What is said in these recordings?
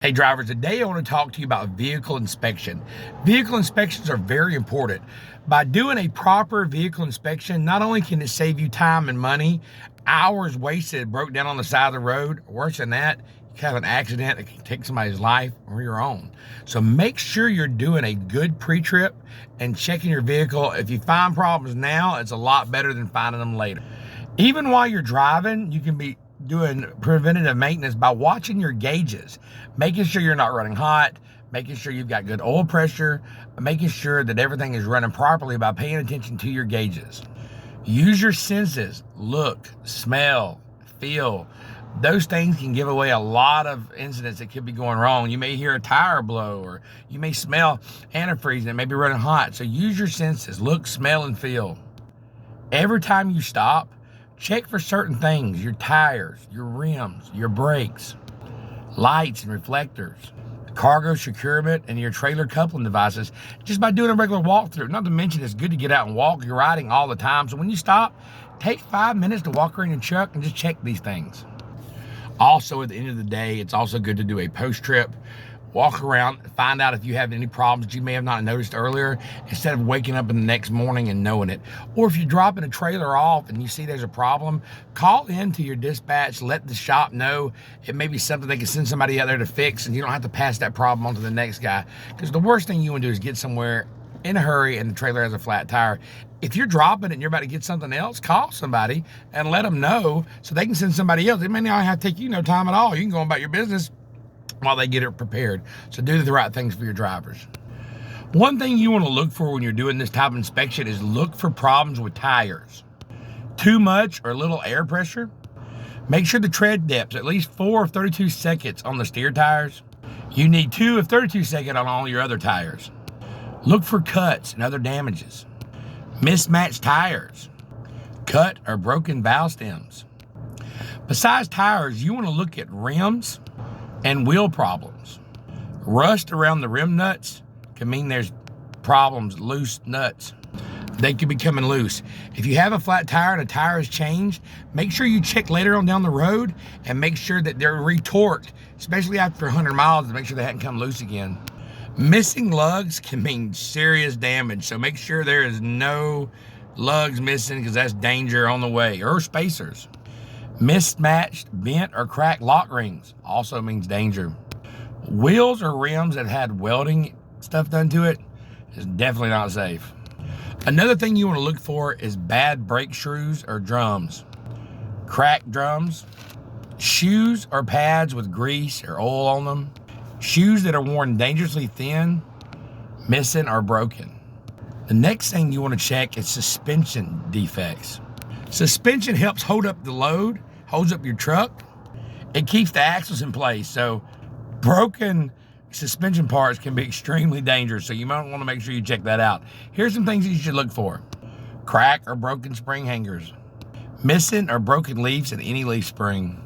Hey drivers, today I want to talk to you about vehicle inspection. Vehicle inspections are very important. By doing a proper vehicle inspection, not only can it save you time and money, hours wasted broke down on the side of the road, worse than that, you can have an accident that can take somebody's life or your own. So make sure you're doing a good pre-trip and checking your vehicle. If you find problems now, it's a lot better than finding them later. Even while you're driving, you can be doing preventative maintenance by watching your gauges, making sure you're not running hot, making sure you've got good oil pressure, making sure that everything is running properly by paying attention to your gauges. Use your senses, look, smell, feel. Those things can give away a lot of incidents that could be going wrong. You may hear a tire blow, or you may smell antifreeze and it may be running hot. So use your senses, look, smell, and feel. Every time you stop, check for certain things: your tires, your rims, your brakes, lights and reflectors, cargo securement, and your trailer coupling devices, just by doing a regular walkthrough. Not to mention, it's good to get out and walk. You're riding all the time, so when you stop, take 5 minutes to walk around your truck and just check these things. Also, at the end of the day, it's also good to do a post-trip walk around, find out if you have any problems that you may have not noticed earlier, instead of waking up in the next morning and knowing it. Or if you're dropping a trailer off and you see there's a problem, call in to your dispatch, let the shop know. It may be something they can send somebody out there to fix, and you don't have to pass that problem on to the next guy. Because the worst thing you want to do is get somewhere in a hurry and the trailer has a flat tire. If you're dropping it and you're about to get something else, call somebody and let them know so they can send somebody else. It may not have to take you no time at all. You can go about your business while they get it prepared. So do the right things for your drivers. One thing you want to look for when you're doing this type of inspection is look for problems with tires. Too much or little air pressure. Make sure the tread depth's at least 4 of 32 seconds on the steer tires. You need 2 of 32 seconds on all your other tires. Look for cuts and other damages. Mismatched tires. Cut or broken valve stems. Besides tires, you want to look at rims and wheel problems. Rust around the rim nuts can mean there's problems, loose nuts. They could be coming loose. If you have a flat tire and a tire is changed, make sure you check later on down the road and make sure that they're retorqued, especially after 100 miles, to make sure they hadn't come loose again. Missing lugs can mean serious damage, so make sure there is no lugs missing, because that's danger on the way. Or spacers. Mismatched, bent, or cracked lock rings also means danger. Wheels or rims that had welding stuff done to it is definitely not safe. Another thing you want to look for is bad brake shoes or drums. Cracked drums. Shoes or pads with grease or oil on them. Shoes that are worn dangerously thin, missing, or broken. The next thing you want to check is suspension defects. Suspension helps hold up the load, holds up your truck. It keeps the axles in place, so broken suspension parts can be extremely dangerous, so you might want to make sure you check that out. Here's some things that you should look for. Crack or broken spring hangers. Missing or broken leaves in any leaf spring.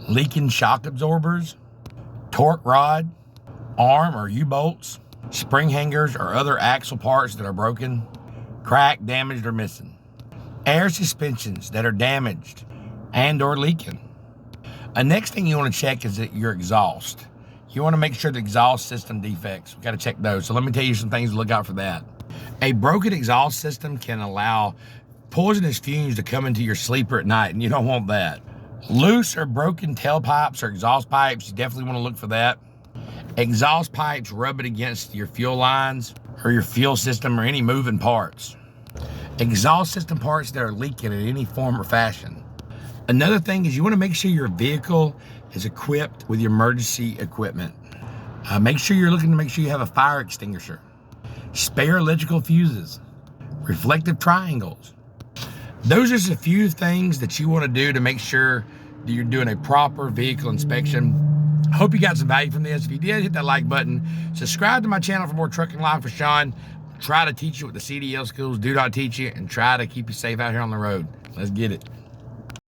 Leaking shock absorbers. Torque rod, arm or U-bolts. Spring hangers or other axle parts that are broken, cracked, damaged, or missing. Air suspensions that are damaged and or leaking. The next thing you want to check is that your exhaust. You want to make sure the exhaust system defects. We got to check those. So let me tell you some things to look out for that. A broken exhaust system can allow poisonous fumes to come into your sleeper at night, and you don't want that. Loose or broken tailpipes or exhaust pipes, you definitely want to look for that. Exhaust pipes rubbing against your fuel lines or your fuel system or any moving parts. Exhaust system parts that are leaking in any form or fashion. Another thing is you want to make sure your vehicle is equipped with your emergency equipment. Make sure you're looking to make sure you have a fire extinguisher, spare electrical fuses, reflective triangles. Those are just a few things that you want to do to make sure that you're doing a proper vehicle inspection. Hope you got some value from this. If you did, hit that like button. Subscribe to my channel for more trucking life with Sean. Try to teach you what the CDL schools do not teach you, and try to keep you safe out here on the road. Let's get it.